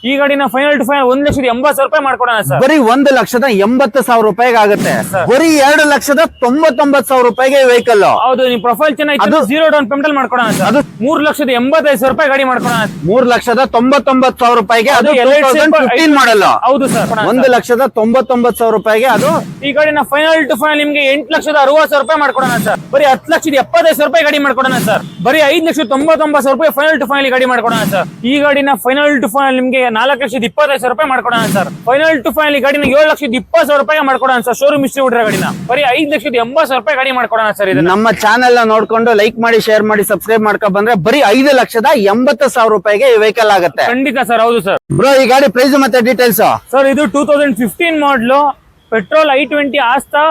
ಈ ಗಾಡಿನ final to final 1,80,000 ರೂಪಾಯಿ ಮಾಡ್ಕೊಡೋಣ ಸರ್. ಬರೀ 1,80,000 ರೂಪಾಯಿಗೆ ಆಗುತ್ತೆ. ಬರೀ 2,99,000 ರೂಪಾಯಿಗೆ ವೆಹಿಕಲ್. ಹೌದು, ನಿಮ್ ಪ್ರೊಫೈಲ್ ಚೆನ್ನಾಗಿ ಜೀರೋ ಡೌನ್ ಪೇಮೆಂಟ್ ಅಲ್ಲಿ ಮಾಡ್ಕೊಡೋಣ ಸರ್. ಅದು 3,85,000 ರೂಪಾಯಿ ಗಾಡಿ ಮಾಡ್ಕೊಡೋಣ. 3,99,000 ರೂಪಾಯಿಗೆ ಅದು 2015 ಮಾಡಲ್ಲ. ಹೌದು ಸರ್. 1,99,000 ರೂಪಾಯಿಗೆ ಅದು. ಈ ಗಾಡಿನ ಫೈನಲ್ ಟು ಫೈನಲ್ ನಿಮ್ಗೆ 8,60,000 ರೂಪಾಯಿ ಮಾಡ್ಕೊಡೋಣ ಸರ್. ಬರೀ 10,75,000 ರೂಪಾಯಿ ಗಾಡಿ ಮಾಡ್ಕೊಡೋಣ ಸರ್. ಬರೀ 5,99,000 ರೂಪಾಯಿ ಫೈನಲ್ ಟು ಫೈನಲ್ ಗಾಡಿ ಮಾಡ್ಕೊಡೋಣ ಸರ್. ಈ ಗಾಡಿನ ಫೈನಲ್ ಟು ಫೈನಲ್ ನಿಮ್ಗೆ 4,25,000 ರೂಪಾಯಿ ಮಾಡ್ಕೊಡೋಣ ಸರ್. ಫೈನಲ್ ಟು ಫೈನಲ್ ಗಾಡಿನ 7,20,000 ರೂಪಾಯಿ ಮಾಡ್ಕೊಡೋಣ ಸರ್. ಶೋರೂಮ್ ಹಿಸ್ಟ್ರಿ ಬಿಡ್ರ ಗಾಡಿನ ಬರೀ 5,80,000 ರೂಪಾಯಿ ಗಾಡಿ ಮಾಡ್ಕೊಡೋಣ ಸರ್. ಇದು ನಮ್ಮ ಚಾನೆಲ್ ನೋಡ್ಕೊಂಡು ಲೈಕ್ ಮಾಡಿ, ಶೇರ್ ಮಾಡಿ, ಸಬ್ಸ್ಕ್ರೈಬ್ ಮಾಡ್ಕೊಂಡ್ ಬಂದ್ರೆ ಬರೀ 5,80,000 ರೂಪಾಯಿಗೆ ಈ ವೆಹಿಕಲ್ ಆಗುತ್ತೆ. ಖಂಡಿತ ಸರ್. ಹೌದು ಸರ್. ಬ್ರೋ, ಈ ಗಾಡಿ ಪ್ರೈಸ್ ಮತ್ತೆ ಡೀಟೇಲ್ಸ್ ಸರ್. ಇದು 2015 model petrol i20 Asta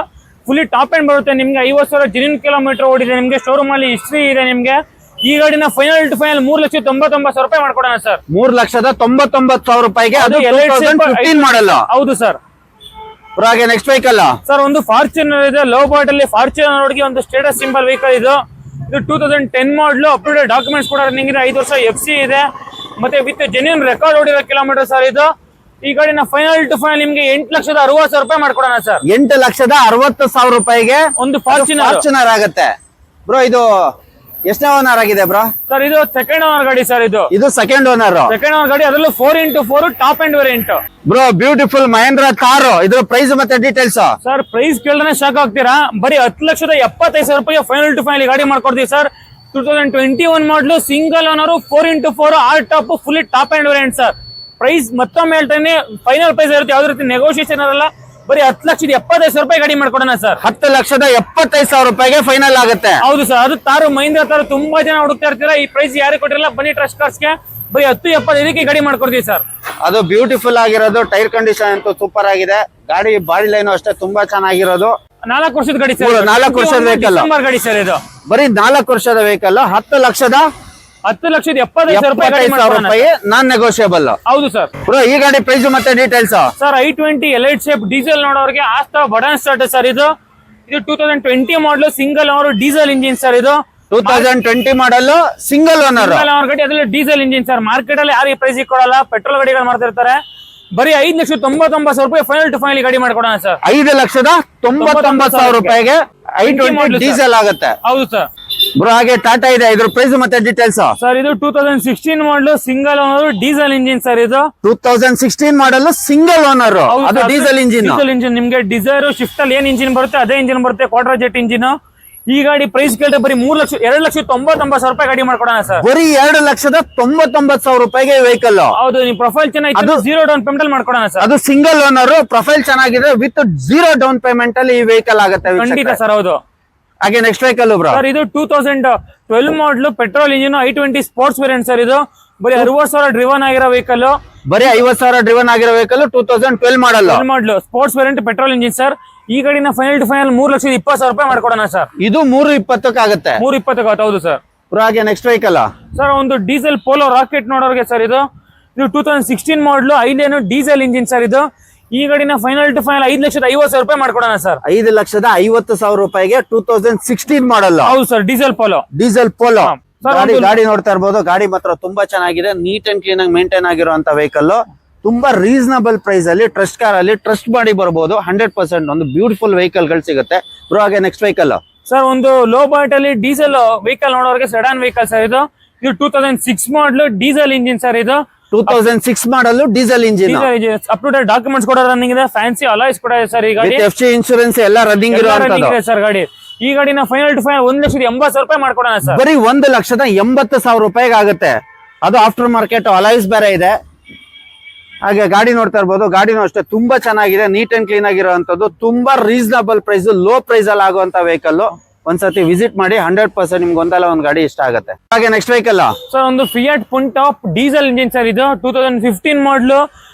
fully top end ಬರುತ್ತೆ. ನಿಮ್ಗೆ 50,000 ಜೆನ್ಯೂನ್ ಕಿಲೋಮೀಟರ್ ಓಡಿದೆ. ನಿಮ್ಗೆ ಶೋರೂಮ್ ಅಲ್ಲಿ ಹಿಸ್ಟ್ರಿ ಇದೆ. ನಿಮ್ಗೆ ಈ ಗಾಡಿನ ಫೈನಲ್ ಟು ಫೈನಲ್ 3,99,000 ರೂಪಾಯಿ ಮಾಡ್ಕೊಡೋಣ ಸರ್. 3,99,000 ರೂಪಾಯಿಗೆ ಅದು 2015 ಮಾಡಲ್ಲ. ಹೌದು ಸರ್. ಹಾಗೆ ನೆಕ್ಸ್ಟ್ ವೆಹಿಕಲ್ ಸರ್ ಒಂದು ಫಾರ್ಚುನರ್ ಇದೆ. ಲೋ ಬಾಟ್ ಅಲ್ಲಿ ಫಾರ್ಚುನರ್ ರೋಡ್ಗೆ ಒಂದು ಸ್ಟೇಟಸ್ ಸಿಂಬಲ್ ವೆಹಿಕಲ್ ಇದು. 2010 model up to date documents ಕೂಡ ರನ್ನಿಂಗ್ ಇದೆ. 5 ವರ್ಷ FC ಇದೆ. ಮತ್ತೆ ವಿತ್ ಜೆನ್ಯೂನ್ ರೆಕಾರ್ಡ್ ಓಡಿರೋ ಕಿಲೋಮೀಟರ್ ಸರ್ ಇದು. ಈ ಗಾಡಿನ ಫೈನಲ್ ಟು ಫೈನಲ್ ನಿಮ್ಗೆ 8,60,000 ರೂಪಾಯಿ ಮಾಡ್ಕೊಡೋಣ ಸರ್. 8,60,000 ರೂಪಾಯಿಗೆ ಒಂದು ಫಾರ್ಚುನರ್ ಆಗುತ್ತೆ. ಬ್ರೋ, ಇದು ಎಷ್ಟನೇ ಓನರ್ ಆಗಿದೆ ಬ್ರೋ? ಸರ್ ಇದು ಸೆಕೆಂಡ್ ಓನರ್ ಗಾಡಿ ಸರ್. ಇದು ಸೆಕೆಂಡ್ ಓನರ್ ಗಾಡಿ. ಅದರಲ್ಲೂ 4x4 top end variant. Bro, beautiful Mahindra car. ಇದ್ರ ಪ್ರೈಸ್ ಮತ್ತೆ ಡೀಟೇಲ್ಸ್ ಸರ್. ಪ್ರೈಸ್ ಕೇಳಿದ್ರೆ ಶಾಕ್ ಆಗ್ತೀರಾ. ಬರೀ 10,75,000 ರೂಪಾಯಿ ಫೈನಲ್ ಟು ಫೈನಲ್ ಗಾಡಿ ಮಾಡ್ಕೊಡ್ತೀವಿ ಸರ್. 2021 ಮಾಡಲು single owner 4x4 or top fully top end variant sir. Price ಮತ್ತೊಮ್ಮೆ ಹೇಳ್ತೇನೆ, ಫೈನಲ್ ಪ್ರೈಸ್ ಇರುತ್ತೆ. ಯಾವ್ದು ರೀತಿ ನೆಗೋಷಿಯೇಷನ್ ಇರಲ್ಲ. ಬರೀ 10,70,000 ರೂಪಾಯಿ ಗಾಡಿ ಮಾಡ್ಕೊಡೋಣ ಸರ್. 10,75,000 ರೂಪಾಯಿಗೆ ಫೈನಲ್ ಆಗುತ್ತೆ. ಹೌದು ಸರ್. ಅದು ತಾರು ಮಹೀಂದ್ರ ತಾರು ತುಂಬಾ ಜನ ಹುಡುಕ್ತಾ ಇರ್ತೀರಾ. ಈ ಪ್ರೈಸ್ ಯಾರು ಕೊಟ್ಟಿರಲ್ಲ. ಬನ್ನಿ ಟ್ರಸ್ಟ್ ಕಾರ್ಸ್ಗೆ ಬರೀ 10,75,000 ಗಾಡಿ ಮಾಡ್ಕೊಡ್ತೀವಿ ಸರ್. ಅದು ಬ್ಯೂಟಿಫುಲ್ ಆಗಿರೋದು. ಟೈರ್ ಕಂಡೀಷನ್ ಅಂತೂ ಸೂಪರ್ ಆಗಿದೆ. ಗಾಡಿ ಬಾಡಿ ಲೈನ್ ಅಷ್ಟೇ ತುಂಬಾ ಚೆನ್ನಾಗಿರೋದು. 4 ವರ್ಷದ ಗಾಡಿ ಸರ್. 4 ವರ್ಷದ ವೆಹಿಕಲ್ ಗಾಡಿ ಸರ್. ಇದು ಬರೀ 4 ವರ್ಷದ ವೆಹಿಕಲ್. 10,70,000 ರೂಪಾಯಿ ನಾನ್ ನೆಗೋಷಿಯಬಲ್. ಹೌದು ಸರ್. ಬ್ರೋ, ಈ ಗಾಡಿ ಪ್ರೈಸ್ ಮತ್ತೆ details sir. i20 Elite shape diesel ನೋಡೋರಿಗೆ ಆಸ್ತಾ ಬಟನ್ ಸ್ಟಾರ್ಟ್ ಸರ್. ಇದು 2020 model single owner diesel engine sir. ಇದು 2020 ಮಾಡಲ್ ಸಿಂಗಲ್ ಓನರ್ ಗಾಡಿ. ಅದ್ರಲ್ಲಿ ಡೀಸೆಲ್ ಇಂಜಿನ್ ಸರ್. ಮಾರ್ಕೆಟ್ ಅಲ್ಲಿ ಯಾರು ಈ ಪ್ರೈಸ್ ಕೊಡಲ್ಲ. ಪೆಟ್ರೋಲ್ ಗಾಡಿಗಳು ಮಾಡ್ತಿರ್ತಾರೆ. ಬರೀ 5,99,000 ರೂಪಾಯಿ ಫೈನಲ್ ಟು ಫೈನಲ್ ಗಾಡಿ ಮಾಡ್ಕೊಡೋಣ ಸರ್. 5,99,000 ರೂಪಾಯಿಗೆ i20 ಡೀಸೆಲ್ ಆಗುತ್ತೆ. ಹೌದು ಸರ್. ಬ್ರೋ, ಹಾಗೆ ಟಾಟಾ ಇದೆ. ಇದ್ರ ಪ್ರೈಸ್ ಮತ್ತೆ ಡೀಟೇಲ್ಸ್ ಸರ್. ಇದು 2016 ಮಾಡಲು single owner diesel engine sir. ಇದು 2016 ಮಾಡಲ್ ಸಿಂಗಲ್ ಓನರ್. ಅದು ಡೀಸೆಲ್ ಇಂಜಿನ್. ನಿಮ್ಗೆ ಡಿಸೈರ್ ಶಿಫ್ಟ್ ಅಲ್ಲಿ ಏನ್ ಇಂಜಿನ್ ಬರುತ್ತೆ ಅದೇ ಇಂಜಿನ್ ಬರುತ್ತೆ. Quarter jet engine. ಈ ಗಾಡಿ ಪ್ರೈಸ್ ಕೇಳಿದ್ರೆ ಬರೀ 2,99,000 ರೂಪಾಯಿ ಗಾಡಿ ಮಾಡ್ಕೊಡೋಣ ಸರ್. ಬರೀ 2,99,000 ರೂಪಾಯಿಗೆ ವೆಹಿಕಲ್. ಹೌದು, ನಿಮ್ ಪ್ರೊಫೈಲ್ ಚೆನ್ನಾಗಿ ಜೀರೋ ಡೌನ್ ಪೇಮೆಂಟ್ ಅಲ್ಲಿ ಮಾಡ್ಕೊಡೋಣ ಸರ್. ಅದು ಸಿಂಗಲ್ ಓನರ್. ಪ್ರೊಫೈಲ್ ಚೆನ್ನಾಗಿದೆ. ವಿತ್ ಜೀರೋ ಡೌನ್ ಪೇಮೆಂಟ್ ಅಲ್ಲಿ ಈ ವೆಹಿಕಲ್ ಆಗುತ್ತೆ. ಖಂಡಿತ ಸರ್. ಹೌದು. ಹಾಗೆ ನೆಕ್ಸ್ಟ್ ವೆಹಿಕಲ್ ಬ್ರೋ ಸರ್. ಇದು 2012 ಮಾಡಲು petrol engine i20 sports variant sir. ಇದು ಬರೀ 60,000 ಡ್ರಿವನ್ ಆಗಿರೋ ವೆಹಿಕಲ್. ಬರೀ 50,000 ಡ್ರಿವನ್ ಆಗಿರೋ ವೆಹಿಕಲ್. 2012 ಮಾಡಲು sports variant petrol engine sir. ಈ ಗಾಡಿನ ಫೈನಲ್ ಟು ಫೈನಲ್ 3,20,000 ರೂಪಾಯಿ ಮಾಡ್ಕೊಡೋಣ ಸರ್. ಇದು 3,20 ಆಗುತ್ತೆ. 3,20 ಆಗುತ್ತೆ. ಹೌದು ಸರ್. ಹಾಗೆ ನೆಕ್ಸ್ಟ್ ವೆಹಿಕಲ್ ಸರ್. ಒಂದು ಡೀಸೆಲ್ ಪೋಲೋ ರಾಕೆಟ್ ನೋಡೋರಿಗೆ ಸರ್. ಇದು 2016 ಮಾಡಲು 5 ಡೀಸೆಲ್ ಇಂಜಿನ್ ಸರ್. ಇದು ಈ ಗಾಡಿನ ಫೈನಲ್ ಟು ಫೈನಲ್ 5,50,000 ರೂಪಾಯಿ ಮಾಡ್ಕೊಡೋಣ ಸರ್. 5,50,000 ರೂಪಾಯಿಗೆ 2016 ಮಾಡಲ್ಲ. ಹೌದು ಸರ್. Diesel polo. ಗಾಡಿ ನೋಡ್ತಾ ಇರ್ಬೋದು. ಗಾಡಿ ಮಾತ್ರ ತುಂಬಾ ಚೆನ್ನಾಗಿದೆ. ನೀಟ್ ಅಂಡ್ ಕ್ಲೀನ್ ಆಗಿ ಮೇಂಟೈನ್ ಆಗಿರುವಂತ ವೆಹಿಕಲ್. ತುಂಬಾ ರೀಸನಬಲ್ ಪ್ರೈಸ್ ಅಲ್ಲಿ ಟ್ರಸ್ಟ್ ಕಾರ್ ಅಲ್ಲಿ ಟ್ರಸ್ಟ್ ಮಾಡಿ ಬರಬಹುದು. 100% ಒಂದು ಬ್ಯೂಟಿಫುಲ್ ವೆಹಿಕಲ್ ಗಳು ಸಿಗುತ್ತೆ. ಬ್ರೋ, ಹಾಗೆ ನೆಕ್ಸ್ಟ್ ವೆಹಿಕಲ್ ಸರ್. ಒಂದು ಲೋ ಬಜೆಟ್ ಅಲ್ಲಿ ಡೀಸೆಲ್ ವೆಹಿಕಲ್ ನೋಡೋರಿಗೆ ಸೆಡಾನ್ ವೆಹಿಕಲ್ ಸರ್. ಇದು 2006 ಮಾಡಲು ಡೀಸೆಲ್ ಇಂಜಿನ್ ಸರ್. ಇದು 2006 model diesel engine. Up to date documents ಕೂಡ ರನ್ನಿಂಗ್ ಇದೆ. ಫ್ಯಾನ್ಸಿ ಅಲಾಯ್ಸ್ ಕೂಡ ಇದೆ ಸರ್. ಈ ಗಾಡಿ FC ಇನ್ಶೂರೆನ್ಸ್ ಎಲ್ಲ ರನ್ನಿಂಗ್ ಇರುವಂತದ್ದು ಸರ್. ಗಾಡಿ ಈ ಗಾಡಿನ ಫೈನಲ್ ಟು ಫೈನಲ್ 1,80,000 ರೂಪಾಯಿ ಮಾಡ್ಕೊಡೋಣ ಸರ್. ಬರೀ 1,80,000 ರೂಪಾಯಿಗೆ ಆಗುತ್ತೆ. ಅದು ಆಫ್ಟರ್ ಮಾರ್ಕೆಟ್ ಅಲಾಯ್ಸ್ ಬೇರೆ ಇದೆ. ಹಾಗೆ ಗಾಡಿ ನೋಡ್ತಾ ಇರ್ಬೋದು. ಗಾಡಿನೂ ಅಷ್ಟೇ ತುಂಬಾ ಚೆನ್ನಾಗಿದೆ. ನೀಟ್ ಅಂಡ್ ಕ್ಲೀನ್ ಆಗಿರುವಂತದ್ದು. ತುಂಬಾ ರೀಸನಬಲ್ ಪ್ರೈಸ್, ಲೋ ಪ್ರೈಸ್ ಅಲ್ಲಿ ಆಗುವಂತ ವೆಹಿಕಲ್. ಒಂದ್ಸತಿ ವಿಸಿಟ್ ಮಾಡಿ. 100% ನಿಮ್ಗೆ ಒಂದಲ್ಲ ಒಂದ್ ಗಾಡಿ ಇಷ್ಟ ಆಗುತ್ತೆ. ಹಾಗೆ ನೆಕ್ಸ್ಟ್ ವೆಹಿಕಲ್ ಸರ್. ಒಂದು ಫಿಯಾಟ್ ಪುಂಟೋ ಡೀಸೆಲ್ ಇಂಜಿನ್ ಸರ್. ಇದು 2015 ಮಾಡಲು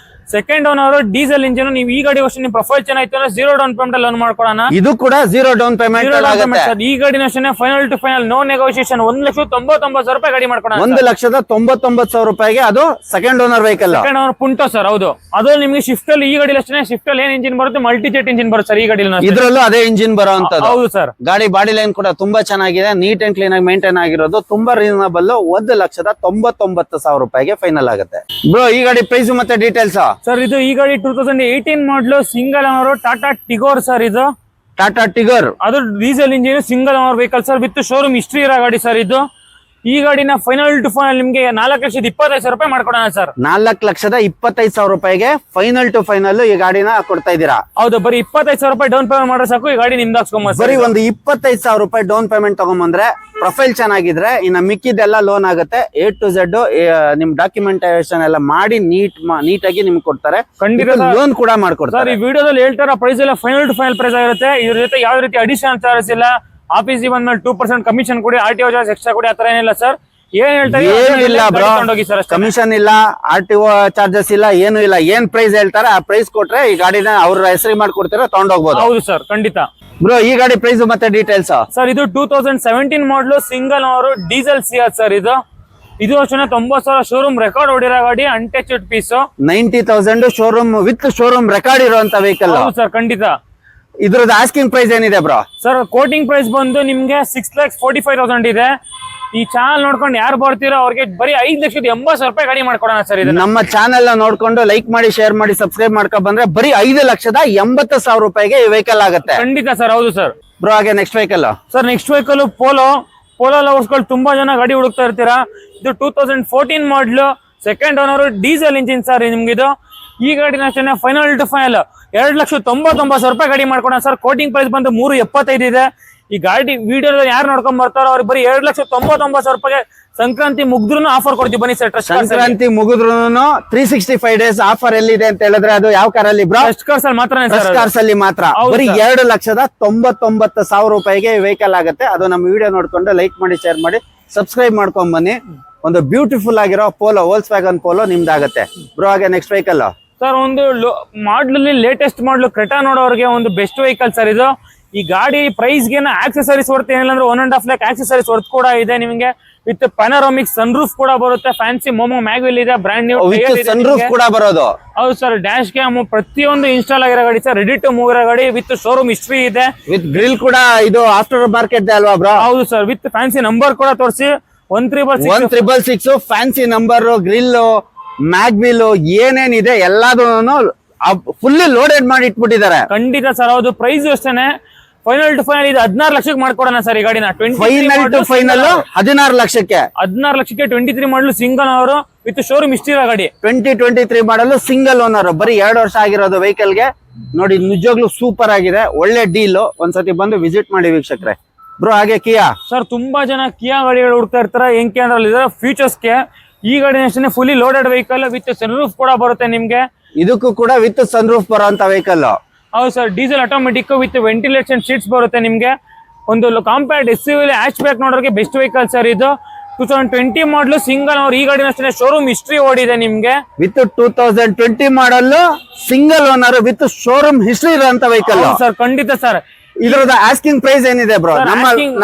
ಸೆಕೆಂಡ್ ಓನರ್ ಡೀಸೆಲ್ ಇಂಜಿನ್. ನೀವು ಈ ಗಾಡಿ ಅಷ್ಟೇ ನಿಮ್ ಪ್ರೊಫೈಲ್ ಚೆನ್ನಾಗಿತ್ತು ಅಂದ್ರೆ 0 ಡೌನ್ ಪೇಮೆಂಟ್ ಲೋನ್ ಮಾಡ್ಕೊಡೋಣ. ಇದು ಕೂಡ 0 ಡೌನ್ ಪೇಮೆಂಟ್ ಆಗುತ್ತೆ. ಈ ಗಾಡಿನ ಅಷ್ಟೇ final to final no negotiation 1,99,000 ರೂಪಾಯಿ ಗಾಡಿ ಮಾಡ್ಕೊಡೋಣ. 1,99,000 ರೂಪಾಯಿಗೆ ಅದು second owner vehicle. Second owner Punto sir. ಹೌದು, ಅದು ನಿಮ್ಗೆ ಶಿಫ್ಟ್ ಅಲ್ಲಿ ಈ ಗಾಡಿ ಅಷ್ಟೇ ಶಿಫ್ಟ್ ಅಲ್ಲಿ ಏನ್ ಇಂಜಿನ್ ಬರುತ್ತೆ, ಮಲ್ಟಿ ಜೆಟ್ ಇಂಜಿನ್ ಬರುತ್ತೆ ಸರ್ ಈ ಗಾಡಿ. ಇದ್ರಲ್ಲೂ ಅದೇ ಇಂಜಿನ್ ಬರುವಂತದ್ದು. ಹೌದು ಸರ್. ಗಾಡಿ ಬಾಡಿ ಲೈನ್ ಕೂಡ ತುಂಬಾ ಚೆನ್ನಾಗಿದೆ, ನೀಟ್ ಅಂಡ್ ಕ್ಲೀನ್ ಆಗಿ ಮೇಂಟೈನ್ ಆಗಿರೋದು, ತುಂಬಾ ರೀಸನಬಲ್. 1,99,000 ರೂಪಾಯಿಗೆ ಫೈನಲ್ ಆಗುತ್ತೆ ಬ್ರೋ. ಈ ಗಾಡಿ ಪ್ರೈಸ್ ಮತ್ತೆ ಡೀಟೇಲ್ಸ್ ಸರ್. ಇದು ಈ ಗಾಡಿ 2018 ಮಾಡಲು single owner Tata Tigor sir. ಇದು ಟಾಟಾ ಟಿಗರ್, ಅದು diesel engine single owner vehicle sir, with showroom history ಇರೋ ಗಾಡಿ ಸರ್ ಇದು. ಈ ಗಾಡಿನ ಫೈನಲ್ ಟು ಫೈನಲ್ ನಿಮ್ಗೆ 4,25,000 ರೂಪಾಯಿ ಮಾಡ್ಕೊಡೋಣ ಸರ್. 4,25,000 ರೂಪಾಯಿಗೆ ಫೈನಲ್ ಟು ಫೈನಲ್ ಈ ಗಾಡಿನ ಕೊಡ್ತಾ ಇದೀರಾ? ಹೌದು, ಬರೀ 25,000 ರೂಪಾಯಿ ಡೌನ್ ಪೇಮೆಂಟ್ ಮಾಡ್ರೆ ಸಾಕು, ಈ ಗಾಡಿ ನಿಮ್ದು ಹಾಕ್ಸ್ಕೊಂಬ. ಬರೀ ಒಂದು 25,000 ರೂಪಾಯಿ ಡೌನ್ ಪೇಮೆಂಟ್ ತಗೊಂಬಂದ್ರೆ ಪ್ರೊಫೈಲ್ ಚೆನ್ನಾಗಿದ್ರೆ ಇನ್ನ ಮಿಕ್ಕಿದೆಲ್ಲ ಲೋನ್ ಆಗುತ್ತೆ. A to Z ನಿಮ್ ಡಾಕ್ಯುಮೆಂಟೇಶನ್ ಎಲ್ಲ ಮಾಡಿ ನೀಟಾಗಿ ನಿಮ್ಗೆ ಕೊಡ್ತಾರೆ. ಖಂಡಿತ ಲೋನ್ ಕೂಡ ಸರ್. ಮಾಡ್ಕೊಡ್ತಾರೆ. ಈ ವಿಡಿಯೋದಲ್ಲಿ ಹೇಳ್ತಾರ ಪ್ರೈಸ್ ಎಲ್ಲ ಫೈನಲ್ ಟು ಫೈನಲ್ ಪ್ರೈಸ್ ಆಗಿರುತ್ತೆ. ಇದ್ರ ಜೊತೆ ಯಾವ ರೀತಿ ಅಡಿಷನಲ್ ಚಾರ್ಜಸ್ ಇಲ್ಲ. ಆಫೀಸ್ ಬಂದ್ಮೇಲೆ 2% ಕಮಿಷನ್ ಕೊಡಿ, RTO ಚಾರ್ಜ್ ಎಕ್ಸ್ಟ್ರಾ ಕೊಡಿ, ಆತರ ಏನಿಲ್ಲ ಸರ್. ಏನ್ ಹೇಳ್ತಾರೆ ಏನು ಇಲ್ಲ ಬ್ರೋ, ತಗೊಂಡೋಗಿ ಸರ್. ಕಮಿಷನ್ ಇಲ್ಲ, RTO ಚಾರ್ಜಸ್ ಇಲ್ಲ, ಏನು ಇಲ್ಲ. ಏನ್ ಪ್ರೈಸ್ ಹೇಳ್ತಾರೆ ಆ ಪ್ರೈಸ್ ಕೊಟ್ರೆ ಈ ಗಾಡಿನ ಅವ್ರ ಹೆಸರಿಗೆ ಮಾಡ್ಕೊಡ್ತಾರೆ, ತಗೊಂಡೋಗ್ಬೋದು. ಹೌದು ಸರ್, ಖಂಡಿತ ಬ್ರೋ. ಈ ಗಾಡಿ ಪ್ರೈಸ್ ಮತ್ತೆ ಡೀಟೇಲ್ಸ್ ಸರ್. ಇದು 2017 ಮಾಡಲು single owner diesel Ciaz sir. ಇದು ಅಷ್ಟೇ 90,000 ಶೋರೂಮ್ ರೆಕಾರ್ಡ್ ಹೊಡಿರೋ ಗಾಡಿ, untouched piece. 90,000 showroom with showroom record ಇರುವಂತ ವೆಹಿಕಲ್. ಹೌದು ಸರ್, ಖಂಡಿತ. ಇದ್ರದ್ದು ಆಸ್ಕಿಂಗ್ ಪ್ರೈಸ್ ಏನಿದೆ ಬ್ರೋ? ಸರ್, ಕೋಟಿಂಗ್ ಪ್ರೈಸ್ ಬಂದು ನಿಮ್ಗೆ 6,45,000 ಇದೆ. ಈ ಚಾನಲ್ ನೋಡ್ಕೊಂಡು ಯಾರು ಬರ್ತೀರೋ ಅವ್ರಿಗೆ ಬರೀ 5,80,000 ರೂಪಾಯಿ ಗಾಡಿ ಮಾಡ್ಕೊಡೋಣ ಸರ್. ಇದು ನಮ್ಮ ಚಾನೆಲ್ ನೋಡ್ಕೊಂಡು ಲೈಕ್ ಮಾಡಿ, ಶೇರ್ ಮಾಡಿ, ಸಬ್ಸ್ಕ್ರೈಬ್ ಮಾಡ್ಕೊಂಡ್ ಬಂದ್ರೆ ಬರೀ 5,80,000 ರೂಪಾಯಿಗೆ ಈ ವೆಹಿಕಲ್ ಆಗುತ್ತೆ. ಖಂಡಿತ ಸರ್. ಹೌದು ಸರ್. ಬ್ರೋ, ಹಾಗೆ next vehicle sir. Next vehicle Polo ಲವರ್ಸ್ಗಳು ತುಂಬಾ ಜನ ಗಾಡಿ ಹುಡುಕ್ತಾ ಇರ್ತೀರಾ. ಇದು 2014 model second owner diesel engine sir. ನಿಮ್ಗಿದು ಈ ಗಾಡಿನ ಅಷ್ಟೇ ಫೈನಲ್ ಟು ಫೈನಲ್ 2,99,000 ರೂಪಾಯಿ ಗಾಡಿ ಮಾಡ್ಕೊಡೋಣ ಸರ್. ಕೋಟಿಂಗ್ ಪ್ರೈಸ್ ಬಂದು 375 ಇದೆ. ಈ ಗಾಡಿ ವಿಡಿಯೋ ಯಾರು ನೋಡ್ಕೊಂಡ್ ಬರ್ತಾರೋ ಅವ್ರಿಗೆ ಬರೀ 2,99,000 ರೂಪಾಯಿ ಸಂಕ್ರಾಂತಿ ಮುಗಿದ್ರು ಆಫರ್ ಕೊಡ್ತೀವಿ ಬನ್ನಿ ಸರ್. ಸಂಕ್ರಾಂತಿ ಮುಗಿದ್ರು 365 ಡೇಸ್ ಆಫರ್ ಎಲ್ಲಿದೆ ಅಂತ ಹೇಳಿದ್ರೆ ಅದು ಯಾವ ಕಾರ್ ಅಲ್ಲಿ ಬ್ರೋ? ಟ್ರಸ್ಟ್ ಕಾರ್ಸ್ ಅಲ್ಲಿ ಮಾತ್ರ. ಟ್ರಸ್ಟ್ ಕಾರ್ಸ್ ಅಲ್ಲಿ ಮಾತ್ರ. ಬರೀ 2,99,000 ರೂಪಾಯಿಗೆ ವೆಹಿಕಲ್ ಆಗುತ್ತೆ. ಅದು ನಮ್ಮ ವಿಡಿಯೋ ನೋಡ್ಕೊಂಡು ಲೈಕ್ ಮಾಡಿ, ಶೇರ್ ಮಾಡಿ, ಸಬ್ಸ್ಕ್ರೈಬ್ ಮಾಡ್ಕೊಂಡ್ ಬನ್ನಿ. ಒಂದು ಬ್ಯೂಟಿಫುಲ್ ಆಗಿರೋ ಪೋಲೋ, ವೋಲ್ಕ್ಸ್ವ್ಯಾಗನ್ ಪೋಲೋ ನಿಮ್ದಾಗತ್ತೆ ಬ್ರೋ. ಹಾಗೆ ನೆಕ್ಸ್ಟ್ ವೆಹಿಕಲ್ ಸರ್. ಒಂದು ಮಾಡ್ಲಲ್ಲಿ ಲೇಟೆಸ್ಟ್ ಮಾಡ್ಲು ಕ್ರೆಟಾ ನೋಡೋರಿಗೆ ಒಂದು ಬೆಸ್ಟ್ ವೆಹಿಕಲ್ ಸರ್ ಇದು. ಈ ಗಾಡಿ ಪ್ರೈಸ್ಗೆ ಆಕ್ಸೆಸರೀಸ್ ವರ್ತ್ ಏನಿಲ್ಲ ಅಂದ್ರೆ 1.5 lakh ಆಕ್ಸೆಸರೀಸ್ ವರ್ತ್ ಕೂಡ ಇದೆ ನಿಮಗೆ. ವಿತ್ ಪನೋರಾಮಿಕ್ ಸನ್ ರೂಫ್ ಕೂಡ ಬರುತ್ತೆ. ಫ್ಯಾನ್ಸಿ ಮೋಮೋ ಮ್ಯಾಗ್ವಿಲ್ ಇದೆ, ಬ್ರಾಂಡ್ ನ್ಯೂ ಸನ್ ರೂಫ್ ಕೂಡ ಬರೋದು. ಹೌದು ಸರ್. ಡ್ಯಾಶ್ ಕ್ಯಾಮ್ ಪ್ರತಿಯೊಂದು ಇನ್ಸ್ಟಾಲ್ ಆಗಿರೋ ಗಾಡಿ ಸರ್. ರೆಡಿ ಟು ಮೂವ್ ಇರೋ ಗಾಡಿ ವಿತ್ ಶೋರೂಮ್ ಹಿಸ್ಟ್ರಿ ಇದೆ. ವಿತ್ ಗ್ರಿಲ್ ಕೂಡ ಇದು ಆಫ್ಟರ್ ಮಾರ್ಕೆಟ್ ಅಲ್ವಾ ಬ್ರೋ? ಹೌದು ಸರ್. ವಿತ್ ಫ್ಯಾನ್ಸಿ ನಂಬರ್ ಕೂಡ ತೋರಿಸಿ 166 ಫ್ಯಾನ್ಸಿ ನಂಬರ್, ಗ್ರಿಲ್, ಮ್ಯಾಗ್ವಿಲ್ ಏನೇನಿದೆ ಎಲ್ಲದನ್ನು ಫುಲ್ಲಿ ಲೋಡೆಡ್ ಮಾಡಿ ಇಟ್ಬಿಟ್ಟಿದ್ದಾರೆ. ಖಂಡಿತ ಸರ್. ಹೌದು. ಪ್ರೈಸ್ ಅಷ್ಟೇನೆ ಫೈನಲ್ ಟು ಫೈನಲ್ ಇದು 16 ಲಕ್ಷಕ್ಕೆ ಮಾಡ್ಕೊಡೋಣ ಸರ್ ಈ ಗಾಡಿನ. ಫೈನಲ್ ಟು ಫೈನಲ್ 16 ಲಕ್ಷಕ್ಕೆ. 16 ಲಕ್ಷಕ್ಕೆ 23 ಮಾಡಲು single owner with showroom history ಇರೋ ಗಾಡಿ. 2023 ಮಾಡಲು ಸಿಂಗಲ್ ಓನರ್. ಬರೀ 2 ವರ್ಷ ಆಗಿರೋದು ವೆಹಿಕಲ್ ಗೆ. ನೋಡಿ, ನಿಜವಾಗ್ಲೂ ಸೂಪರ್ ಆಗಿದೆ, ಒಳ್ಳೆ ಡೀಲ್. ಒಂದ್ಸತಿ ಬಂದು ವಿಸಿಟ್ ಮಾಡಿ ವೀಕ್ಷಕರೇ. ಬ್ರೋ, ಹಾಗೆ ಕಿಯಾ ಸರ್. ತುಂಬಾ ಜನ ಕಿಯಾ ಗಾಡಿಗಳು ಹುಡುಕ್ತಾ ಇರ್ತಾರೆ. ಹೆಂಗೆ ಅಂದ್ರೆ ಫ್ಯೂಚರ್ಸ್ಗೆ ಈ ಗಾಡಿ ಅಷ್ಟೇ fully loaded vehicle with sunroof ಕೂಡ ಬರುತ್ತೆ ನಿಮ್ಗೆ. ಇದಕ್ಕೂ ಕೂಡ ವಿತ್ ಸನ್ ರೂಫ್ ಬರುವಂತ ವೆಹಿಕಲ್. ಹೌದು sir. Diesel automatic with ventilation seats ಬರುತ್ತೆ ನಿಮ್ಗೆ. ಒಂದು ಕಾಂಪ್ಯಾಕ್ಟ್ SUV ಹ್ಯಾಚ್ ಬ್ಯಾಕ್ ನೋಡೋರಿಗೆ ಬೆಸ್ಟ್ ವೆಹಿಕಲ್ ಸರ್ ಇದು. 2020 ಮಾಡಲು ಸಿಂಗಲ್ ಓನರ್. ಈ ಗಾಡಿನ ಅಷ್ಟೇ ಶೋರೂಮ್ ಹಿಸ್ಟ್ರಿ ಓಡಿದೆ ನಿಮ್ಗೆ. With 2020 model single owner with showroom history ಇರುವಂತ ವೆಹಿಕಲ್ ಸರ್. ಖಂಡಿತ ಸರ್. ಇದರದ ಆಸ್ಕಿಂಗ್ ಪ್ರೈಸ್ ಏನಿದೆ ಬ್ರೋ?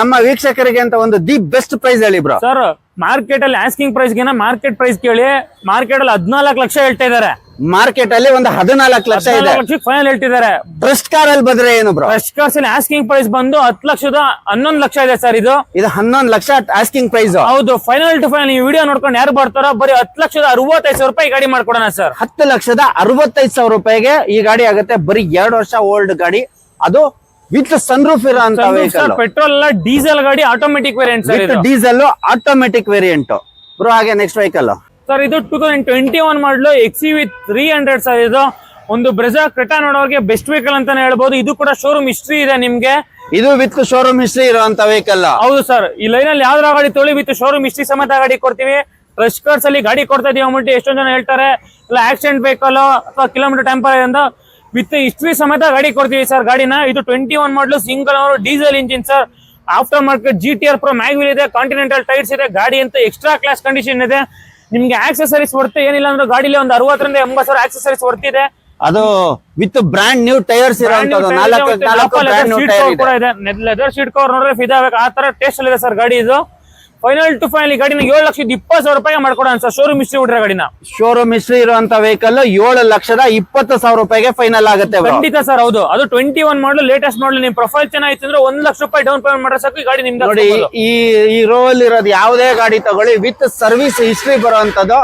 ನಮ್ಮ ವೀಕ್ಷಕರಿಗೆ ಅಂತ ಒಂದು ದಿ ಬೆಸ್ಟ್ ಪ್ರೈಸ್ ಹೇಳಿ ಬ್ರೋ. ಸರ್, ಮಾರ್ಕೆಟ್ ಅಲ್ಲಿ ಆಸ್ಕಿಂಗ್ ಪ್ರೈಸ್ ಗೆ ಮಾರ್ಕೆಟ್ ಪ್ರೈಸ್ ಕೇಳಿ. ಮಾರ್ಕೆಟ್ ಅಲ್ಲಿ 14 ಲಕ್ಷ ಹೇಳ್ತಾ ಇದಾರೆ. ಮಾರ್ಕೆಟ್ ಅಲ್ಲಿ ಒಂದು 14 ಲಕ್ಷ ಇದೆ. ಫೈನಲ್ ಹೇಳ್ತಿದ್ದಾರೆ. ಟ್ರಸ್ಟ್ ಕಾರ್ ಅಲ್ಲಿ ಬಂದ್ರೆ ಏನು ಬ್ರೋ? ಟ್ರಸ್ಟ್ ಕಾರ್ಸ್ ಅಲ್ಲಿ ಆಸ್ಕಿಂಗ್ ಪ್ರೈಸ್ ಬಂದು 11 ಲಕ್ಷ ಇದೆ ಸರ್. ಇದು 11 ಲಕ್ಷ ಆಸ್ಕಿಂಗ್ ಪ್ರೈಸ್. ಹೌದು. ಫೈನಲ್ ಟು ಫೈನಲ್ ಈ ವಿಡಿಯೋ ನೋಡ್ಕೊಂಡು ಯಾರು ಬರ್ತಾರೋ ಬರೀ 10,65,000 ರೂಪಾಯಿ ಗಾಡಿ ಮಾಡ್ಕೊಡೋಣ ಸರ್. 10,65,000 ರೂಪಾಯಿಗೆ ಈ ಗಾಡಿ ಆಗುತ್ತೆ. ಬರೀ 2 ವರ್ಷ ಓಲ್ಡ್ ಗಾಡಿ, ಅದು ವಿತ್ ಸನ್ ರೂಫ್ ಇರೋ ವೆಹಿಕಲ್. ಪೆಟ್ರೋಲ್ ಅಲ್ಲ, ಡೀಸೆಲ್ ಗಾಡಿ, automatic variant sir. Diesel automatic variant bro. ಹಾಗೆ ನೆಕ್ಸ್ಟ್ ವೆಹಿಕಲ್ ಸರ್. ಇದು 2021 ಮಾಡಲು XUV 300 ಸರ್. ಇದು ಒಂದು ಬ್ರೆಜಾ ಕ್ರೆಟಾ ನೋಡೋರಿಗೆ ಬೆಸ್ಟ್ ವೆಹಿಕಲ್ ಅಂತಾನೆ ಹೇಳ್ಬೋದು. ಇದು ಕೂಡ ಶೋರೂಮ್ ಹಿಸ್ಟ್ರಿ ಇದೆ ನಿಮ್ಗೆ. ಇದು ವಿತ್ ಶೋರೂಮ್ ಹಿಸ್ಟ್ರಿ ಇರುವಂತ ವೆಹಿಕಲ್. ಹೌದು ಸರ್. ಈ ಲೈನ್ ಅಲ್ಲಿ ಯಾವ್ದಾರ ಗಾಡಿ ತೊಳಿ ವಿತ್ ಶೋರೂಮ್ ಹಿಸ್ಟ್ರಿ ಸಮೇತ ಗಾಡಿ ಕೊಡ್ತೀವಿ. ಟ್ರಸ್ಟ್ ಕಾರ್ಸ್ ಅಲ್ಲಿ ಗಾಡಿ ಕೊಡ್ತಾ ಇದೀವಿ ಅಂದ್ಬಿಟ್ಟು ಎಷ್ಟೊಂದು ಜನ ಹೇಳ್ತಾರೆ ಇಲ್ಲ ಆಕ್ಸಿಡೆಂಟ್ ವೆಹಿಕಲ್ ಅಥವಾ ಕಿಲೋಮೀಟರ್ ಟೆಂಪರ್ ಅಂತ ವಿತ್ ಹಿಸ್ಟ್ರಿ ಸಮೇತ ಗಾಡಿ ಕೊಡ್ತೀವಿ ಸರ್ ಗಾಡಿನ. ಇದು 21 ಮಾಡಲು single owner diesel engine sir. After market GTR Pro mag wheel ಇದೆ, ಕಾಂಟಿನೆಂಟಲ್ ಟೈರ್ಸ್ ಇದೆ. ಗಾಡಿ ಅಂತ ಎಕ್ಸ್ಟ್ರಾ ಕ್ಲಾಸ್ ಕಂಡೀಷನ್ ಇದೆ. ನಿಮ್ಗೆ ಆಕ್ಸೆಸರೀಸ್ ವರ್ತ್ ಏನಿಲ್ಲ ಅಂದ್ರೆ ಗಾಡಿಲಿ ಒಂದು 60 ರಿಂದ 80 ಸಾವಿರ ಆಕ್ಸೆಸರೀಸ್ ವರ್ತ್ ಇದೆ. ಅದು ವಿತ್ ಬ್ರಾಂಡ್ ನ್ಯೂ ಟೈರ್ಸ್ ಇರೋಂಥದ್ದು, 4 ಬ್ರಾಂಡ್ ನ್ಯೂ ಟೈರ್ ಇದೆ. ಲೆದರ್ ಸೀಟ್ ಕವರ್ ನೋಡ್ರೆ ಫಿದಾ ಆಗ್ಬೇಕು ಆ ತರ ಟೇಸ್ಟ್ ಅಲ್ಲಿ ಇದೆ ಸರ್ ಗಾಡಿ ಇದು. ಫೈನಲ್ ಟು ಫೈನಲ್ ಈ ಗಾಡಿನ 7,20,000 ಮಾಡ್ಕೊಡೋಣ ಸರ್. ಶೋರೂಮ್ ಹಿಸ್ಟ್ರಿ ಹುಡ್ರೆ ಗಾಡಿನ. ಶೋರೂಮ್ ಹಿಸ್ಟ್ರಿ ಇರುವಂತ ವೆಹಿಕಲ್ 7,20,000 ರೂಪಾಯಿಗೆ ಫೈನಲ್ ಆಗುತ್ತೆ. ಖಂಡಿತ ಸರ್, ಹೌದು. ಅದು 21 ಮಾಡಲ್ ಲೇಟೆಸ್ಟ್ ಮಾಡಲ್. ನಿಮ್ ಪ್ರೊಫೈಲ್ ಚೆನ್ನಾಗಿತ್ತು ಅಂದ್ರೆ 1 ಲಕ್ಷ ರೂಪಾಯಿ ಡೌನ್ ಪೇಮೆಂಟ್ ಮಾಡ್ರೆ ಸಾಕು, ಈ ಗಾಡಿ ನಿಮ್ಗೆ. ನೋಡಿ, ಈ ರೋ ಅಲ್ಲಿ ಇರೋದು ಯಾವುದೇ ಗಾಡಿ ತಗೊಳ್ಳಿ ವಿತ್ ಸರ್ವಿಸ್ ಹಿಸ್ಟ್ರಿ ಬರುವಂತದ್ದು.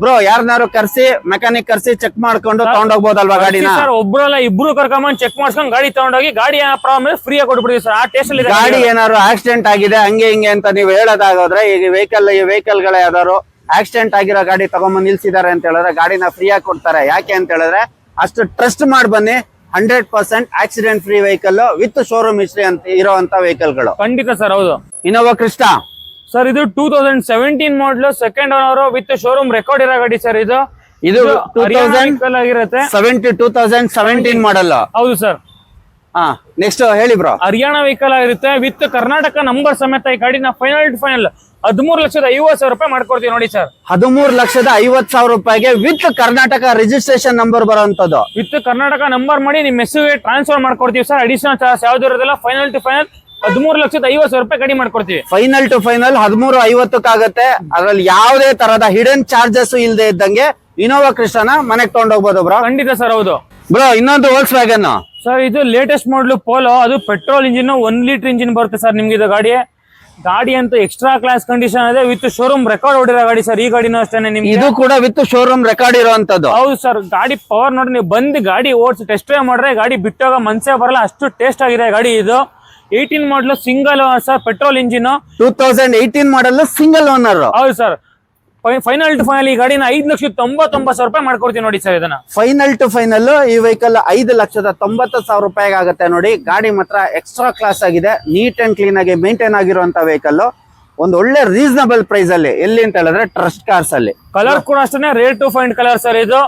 ಬ್ರೋ ಯಾರನ್ನಾರು ಕರ್ಸಿ ಮೆಕ್ಯಾನಿಕ್ ಕರ್ಸಿ ಚೆಕ್ ಮಾಡ್ಕೊಂಡು ತಗೊಂಡೋಗ್ಬೋದಲ್ವಾ ಗಾಡಿನ? ಸರ್ ಒಬ್ರಲ್ಲ ಇಬ್ರು ಕರ್ಕೊಂಡ್ ಚೆಕ್ ಮಾಡ್ಸ್ಕೊಂಡು ಗಾಡಿ ತಗೊಂಡೋಗಿ ಗಾಡಿ ಪ್ರಾಬ್ಲಮ್ ಫ್ರೀ ಆಗಿ ಕೊಟ್ಬಿಡ್ತೀವಿ ಸರ್. ಆ ಟೇಸ್ಟ್ ಅಲ್ಲಿ ಗಾಡಿ ಏನಾದ್ರು ಆಕ್ಸಿಡೆಂಟ್ ಆಗಿದೆ ಹಂಗೆ ಹಿಂಗೆ ಅಂತ ನೀವು ಹೇಳೋದಾಗೋದ್ರೆ, ಈಗ ವೆಹಿಕಲ್ ಗಳ ಯಾವ್ದಾದ್ರು ಆಕ್ಸಿಡೆಂಟ್ ಆಗಿರೋ ಗಾಡಿ ತಗೊಂಡ್ಬಂದು ನಿಲ್ಸಿದ್ದಾರೆ ಅಂತ ಹೇಳಿದ್ರೆ ಗಾಡಿನ ಫ್ರೀ ಆಗಿ ಕೊಡ್ತಾರೆ. ಯಾಕೆ ಅಂತ ಹೇಳಿದ್ರೆ ಅಷ್ಟು ಟ್ರಸ್ಟ್ ಮಾಡಿ ಬನ್ನಿ. 100% accident free vehicle with showroom history ಅಂತ ಇರುವಂತ ವೆಹಿಕಲ್ ಗಳು. ಖಂಡಿತ ಸರ್, ಹೌದು. ಇನೋವಾ ಕ್ರಿಸ್ಟಾ ಸರ್ ಇದು 2017 model, second owner with showroom record ಇರೋ ಗಾಡಿ ಸರ್ ಇದು. ಇದು ಆಗಿರುತ್ತೆ 2017 ಮಾಡಲ್. ಹೌದು ಸರ್. ನೆಕ್ಸ್ಟ್ ಹೇಳಿ ಬ್ರೋ. ಹರಿಯಾಣ ವೆಹಿಕಲ್ ಆಗಿರುತ್ತೆ ವಿತ್ ಕರ್ನಾಟಕ ನಂಬರ್ ಸಮೇತ. ಈ ಗಾಡಿನ ಫೈನಲ್ ಟು ಫೈನಲ್ 13,50,000 ರೂಪಾಯಿ ಮಾಡ್ಕೊಡ್ತೀವಿ ನೋಡಿ ಸರ್. 13,50,000 ರೂಪಾಯಿಗೆ ವಿತ್ ಕರ್ನಾಟಕ ರಿಜಿಸ್ಟ್ರೇಷನ್ ನಂಬರ್ ಬರುವಂತದ್ದು. ವಿತ್ ಕರ್ನಾಟಕ ನಂಬರ್ ಮಾಡಿ ನಿಮ್ ಹೆಸರಿಗೆ ಟ್ರಾನ್ಸ್ಫರ್ ಮಾಡ್ಕೊಡ್ತೀವಿ ಸರ್. ಅಡಿಷನಲ್ ಚಾರ್ಜ್ ಯಾವ್ದು ಇರೋದಿಲ್ಲ. ಫೈನಲ್ ಟು ಫೈನಲ್ 13,50,000 ರೂಪಾಯಿ ಗಾಡಿ ಮಾಡ್ಕೊಡ್ತೀವಿ. ಫೈನಲ್ ಟು ಫೈನಲ್ 13,50,000 ಅದ್ರಲ್ಲಿ ಯಾವುದೇ ತರಹದ ಹಿಡನ್ ಚಾರ್ಜಸ್ ಇಲ್ಲದೆ ಇದ್ದಂಗೆ ಇನೋವಾ ಕ್ರಿಸ್ಟಾನ ಮನೆಗೆ ತಗೊಂಡೋಗ್ಬೋದು ಬ್ರೋ. ಖಂಡಿತ ಸರ್, ಹೌದು. ಬ್ರೋ ಇನ್ನೊಂದು ವೋಲ್ಕ್ಸ್ ವ್ಯಾಗನ್ ಸರ್, ಇದು ಲೇಟೆಸ್ಟ್ ಮಾಡಲ್ ಪೋಲೋ. ಅದು ಪೆಟ್ರೋಲ್ ಇಂಜಿನ್ 1 ಲೀಟರ್ ಇಂಜಿನ್ ಬರುತ್ತೆ ಸರ್ ನಿಮ್ಗೆ. ಇದು ಗಾಡಿ ಅಂತ ಎಕ್ಸ್ಟ್ರಾ ಕ್ಲಾಸ್ ಕಂಡೀಷನ್ ಇದೆ ವಿತ್ ಶೋರೂಮ್ ರೆಕಾರ್ಡ್ ಹೊಡಿರೋ ಗಾಡಿ ಸರ್. ಈ ಗಾಡಿನೂ ಅಷ್ಟೇ ನಿಮ್ಗೆ. ಇದು ಕೂಡ ವಿತ್ ಶೋರೂಮ್ ರೆಕಾರ್ಡ್ ಇರುವಂತದ್ದು. ಹೌದು ಸರ್. ಗಾಡಿ ಪವರ್ ನೋಡಿ, ನೀವು ಬಂದು ಗಾಡಿ ಓಡಿಸಿ ಟೆಸ್ಟ್ ಡ್ರೈವ್ ಮಾಡ್ರೆ ಗಾಡಿ ಬಿಟ್ಟೋಗ ಮನ್ಸೇ ಬರಲ್ಲ, ಅಷ್ಟು ಟೇಸ್ಟ್ ಆಗಿದೆ ಗಾಡಿ ಇದು. 18 model single sir, petrol engine. 2018 model single owner. ಹೌದು ಸರ್. ಫೈನಲ್ ಟು ಫೈನಲ್ ಈ ಗಾಡಿನ 5,99,000 ರೂಪಾಯಿ ಮಾಡ್ಕೊಡ್ತೀವಿ ನೋಡಿ ಸರ್. ಇದನ್ನ ಫೈನಲ್ ಟು ಫೈನಲ್ ಈ ವೆಹಿಕಲ್ 5,90,000 ರೂಪಾಯಿಗೆ ಆಗುತ್ತೆ ನೋಡಿ. ಗಾಡಿ ಮಾತ್ರ ಎಕ್ಸ್ಟ್ರಾ ಕ್ಲಾಸ್ ಆಗಿದೆ, ನೀಟ್ ಅಂಡ್ ಕ್ಲೀನ್ ಆಗಿ ಮೇಂಟೈನ್ ಆಗಿರುವಂತ ವೆಹಿಕಲ್. ಒಂದು ಒಳ್ಳೆ ರೀಸನಬಲ್ ಪ್ರೈಸ್ ಅಲ್ಲಿ. ಎಲ್ಲಿ ಅಂತ ಹೇಳಿದ್ರೆ ಟ್ರಸ್ಟ್ ಕಾರ್ಸ್ ಅಲ್ಲಿ. ಕಲರ್ ಕೂಡ ಅಷ್ಟೇ rare to find colour sir. ಇದು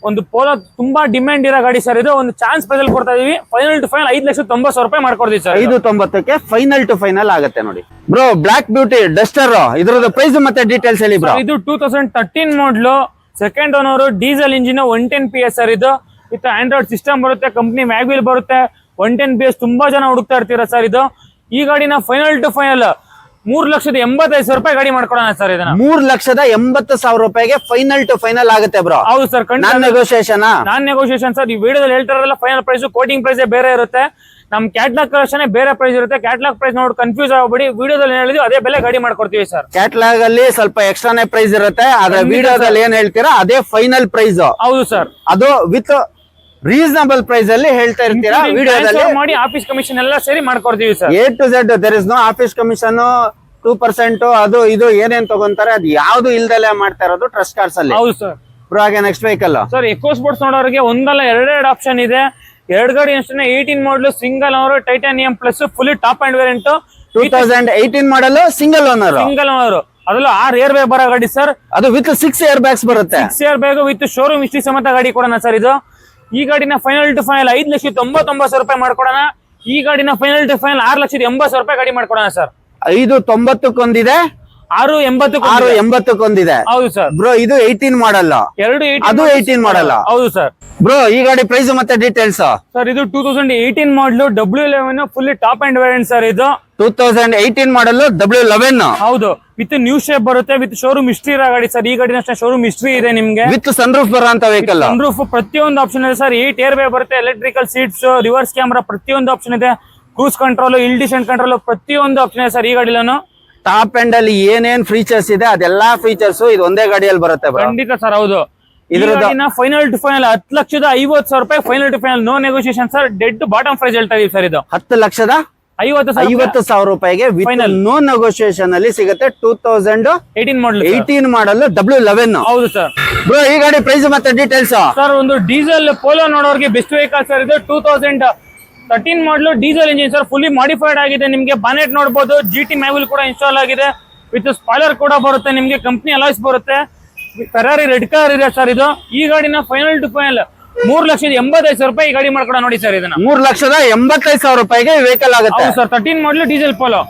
ಒಂದು ಪೋಲೋ ತುಂಬಾ ಡಿಮ್ಯಾಂಡ್ ಇರೋ ಗಾಡಿ ಸರ್. ಇದು ಒಂದು ಚಾನ್ಸ್ ಪ್ರೈಸ್ ಅಲ್ಲಿ ಕೊಡ್ತಾ ಇದೀವಿ. ಫೈನಲ್ ಟು ಫೈನಲ್ 5,90,000 ರೂಪಾಯಿ ಮಾಡ್ಕೊಡ್ತೀವಿ ಸರ್. 5,90,000ಕ್ಕೆ ಫೈನಲ್ ಟು ಫೈನಲ್ ಆಗುತ್ತೆ ನೋಡಿ. ಬ್ರೋ ಬ್ಲಾಕ್ ಬ್ಯೂಟಿ ಡಸ್ಟರ್, ಇದ್ರದ್ದು ಪ್ರೈಸ್ ಮತ್ತೆ ಡೀಟೇಲ್ಸ್ ಹೇಳಿ ಬ್ರೋ. ಇದು 2013 ಮಾಡಲು, second owner, diesel engine, 110 PS sir. ಇದು ವಿತ್ ಆಂಡ್ರಾಯ್ಡ್ ಸಿಸ್ಟಮ್ ಬರುತ್ತೆ, ಕಂಪ್ನಿ ಮ್ಯಾಗ್ವಿಲ್ ಬರುತ್ತೆ, 110 PS. ತುಂಬಾ ಜನ ಹುಡುಕ್ತಾ ಇರ್ತೀರಾ ಸರ್. ಇದು ಈ ಗಾಡಿನ ಫೈನಲ್ ಟು ಫೈನಲ್ 3,85,000 ರೂಪಾಯಿ ಗಾಡಿ ಮಾಡ್ಕೊಡೋಣ ಸರ್. ಇದನ್ನ 3,80,000 ರೂಪಾಯಿಗೆ ಫೈನಲ್ ಟು ಫೈನಲ್ ಆಗುತ್ತೆ ಬ್ರೋ. ಹೌದು ಸರ್. ನಾನ್ ನೆಗೋಷಿಯೇಷನ್ ಸರ್. ಈ ವಿಡಿಯೋದಲ್ಲಿ ಹೇಳ್ತಾರಲ್ಲ ಫೈನಲ್ ಪ್ರೈಸ್, ಕೋಟಿಂಗ್ ಪ್ರೈಸ್ ಬೇರೆ ಇರುತ್ತೆ. ನಮ್ ಕ್ಯಾಟ್ಲಾಗ್ ಕಲೆಕ್ಷನ್ ಬೇರೆ ಪ್ರೈಸ್ ಇರುತ್ತೆ. ಕ್ಯಾಟ್ಲಾಗ್ ಪ್ರೈಸ್ ನೋಡಿ ಕನ್ಫ್ಯೂಸ್ ಆಗಬೇಡಿ. ವಿಡಿಯೋದಲ್ಲಿ ಹೇಳಿದ್ವಿ ಅದೇ ಬೆಲೆ ಗಾಡಿ ಮಾಡ್ಕೊಡ್ತೀವಿ ಸರ್. ಕ್ಯಾಟ್ಲಾಗ್ ಅಲ್ಲಿ ಸ್ವಲ್ಪ ಎಕ್ಸ್ಟ್ರಾನೇ ಪ್ರೈಸ್ ಇರುತ್ತೆ, ಆದ್ರೆ ವಿಡಿಯೋದಲ್ಲಿ ಏನ್ ಹೇಳ್ತೀರಾ ಅದೇ ಫೈನಲ್ ಪ್ರೈಸ್. ಹೌದು ಸರ್. ಅದು ವಿತ್ ರೀಸನಬಲ್ ಪ್ರೈಸ್ ಅಲ್ಲಿ ಹೇಳ್ತಾ ಇರ್ತೀರಾ ವಿಡಿಯೋದಲ್ಲಿ. ಮಾಡಿ ಆಫೀಸ್ ಕಮಿಷನ್ ಎಲ್ಲ ಸೇರಿ ಮಾಡ್ಕೊಡ್ತೀವಿ sir. A to Z. There is no office commission, 2% ಅದು ಇದು ಏನೇನ್ ತಗೊಂತಾರೆ ಅದು ಯಾವ್ದು ಇಲ್ದಲೆ ಮಾಡ್ತಾ ಇರೋದು ಟ್ರಸ್ಟ್ ಕಾರ್ಸ್ ಅಲ್ಲಿ. ಹೌದು ಸರ್. ಹಾಗೆ next vehicle sir, eco sports ನೋಡೋರಿಗೆ ಒಂದಲ್ಲ ಎರಡೆರಡು ಆಪ್ಷನ್ ಇದೆ. 2 ಗಾಡಿ ಅಷ್ಟೇ. 18 model single owner, titanium plus full top end variant. 2018 model single owner. ಅದಲ್ಲ 6 ಏರ್ ಬ್ಯಾಗ್ ಬರೋ ಗಾಡಿ ಸರ್. ಅದು ವಿತ್ 6 ಏರ್ ಬ್ಯಾಗ್ಸ್ ಬರುತ್ತೆ. 6 air bag with showroom history ಸಮೇತ ಗಾಡಿ ಕೊಡೋಣ ಸರ್. ಇದು ಈ ಗಾಡಿನ ಫೈನಲ್ ಟು ಫೈನಲ್ 5,99,000 ರೂಪಾಯಿ ಮಾಡ್ಕೊಡೋಣ. ಈ ಗಾಡಿನ ಫೈನಲ್ ಟು ಫೈನಲ್ 6,80,000 ರೂಪಾಯಿ ಗಾಡಿ ಮಾಡ್ಕೊಡೋಣ ಸರ್. 5,90,000 6,80,000 ಹೌದು ಸರ್. ಬ್ರೋ ಇದು 18 ಮಾಡಲ್ಲ, ಅದು 18 ಮಾಡಲ್ಲ. ಹೌದು ಸರ್. ಬ್ರೋ ಈ ಗಾಡಿ ಪ್ರೈಸ್ ಮತ್ತೆ ಡೀಟೇಲ್ಸ್ ಸರ್. ಇದು 2018 ಮಾಡಲು, W11 full top end variant sir. ಇದು 2018 ಮಾಡಲು W11. ಹೌದು. ವಿತ್ ನ್ಯೂ ಶೇಪ್ ಬರುತ್ತೆ, ವಿತ್ ಶೋರೂಮ್ ಹಿಸ್ಟ್ರಿ ಇರೋ ಗಾಡಿ ಸರ್. ಈ ಗಾಡಿನ ಅಷ್ಟೇ ಶೋರೂಮ್ ಹಿಸ್ಟ್ರಿ ಇದೆ ನಿಮ್ಗೆ. ವಿತ್ ಸನ್ರೂಫ್ ಬರುವಂತ ವೆಹಿಕಲ್. ಸನ್ರೂಫ್ ಪ್ರತಿಯೊಂದು ಆಪ್ಷನ್ ಇದೆ ಸರ್. 8 ಏರ್ ಬ್ಯಾಗ್ ಬರುತ್ತೆ, ಎಲೆಕ್ಟ್ರಿಕಲ್ ಸೀಟ್ಸ್, ರಿವರ್ಸ್ ಕ್ಯಾಮ್ರಾ, ಪ್ರತಿಯೊಂದು ಆಪ್ಷನ್ ಇದೆ. Cruise control, hill descent control, ಪ್ರತಿಯೊಂದು ಆಪ್ಷನ್ ಇದೆ ಸರ್ ಈ ಗಾಡಿಲೂ. ಟಾಪ್ ಎಂಡ್ ಅಲ್ಲಿ ಏನೇನ್ ಫೀಚರ್ಸ್ ಇದೆ ಅದೆಲ್ಲಾ ಫೀಚರ್ಸ್ ಇದು ಒಂದೇ ಗಾಡಿಯಲ್ಲಿ ಬರುತ್ತೆ. ಖಂಡಿತ ಸರ್, ಹೌದು. ಇದ್ರದ್ದು ಫೈನಲ್ ಟು ಫೈನಲ್ 10,50,000 ರೂಪಾಯಿ final to final. No negotiation sir. Dead bottom price ಹೇಳ್ತಾ ಇದೀವಿ ಸರ್. ಇದು 10,50,000 ರೂಪಾಯಿಗೆ ನೋ ನೆಗೋಷಿಯೇಷನ್ ಅಲ್ಲಿ ಸಿಗುತ್ತೆ. 2018 ಮಾಡಲ್ W11. ಹೌದು ಸರ್. ಬ್ರೋ ಈ ಗಾಡಿ ಪ್ರೈಸ್ ಮತ್ತೆ ಡೀಟೇಲ್ಸ್ ಸರ್. ಒಂದು ಡೀಸೆಲ್ ಪೋಲೋ ನೋಡೋರಿಗೆ ಬೆಸ್ಟ್ ವೆಹಿಕಲ್ ಸರ್. ಇದು 2013 model, diesel engine sir. Fully modified ಆಗಿದೆ. ನಿಮ್ಗೆ ಬಾನೆಟ್ ನೋಡಬಹುದು, GT ಮ್ಯಾಗ್ವಿಲ್ ಕೂಡ ಇನ್ಸ್ಟಾಲ್ ಆಗಿದೆ. ವಿತ್ ಸ್ಪಾಯ್ಲರ್ ಕೂಡ ಬರುತ್ತೆ ನಿಮ್ಗೆ. ಕಂಪ್ನಿ ಅಲಾಯ್ಸ್ ಬರುತ್ತೆ. ಫೆರಾರಿ ರೆಡ್ ಕಲರ್ ಇದೆ ಸರ್. ಇದು ಈ ಗಾಡಿನ ಫೈನಲ್ ಟು ಫೈನಲ್ 3,85,000 ರೂಪಾಯಿ ಗಾಡಿ ಮಾಡ್ಕೊಡ ನೋಡಿ ಸರ್. ಇದನ್ನ 3,85,000 ರೂಪಾಯಿಗೆ ವೆಹಿಕಲ್ ಆಗುತ್ತೆ ಸರ್. 13 ಮಾಡಲು ಡೀಸೆಲ್ ಪೋಲೋ.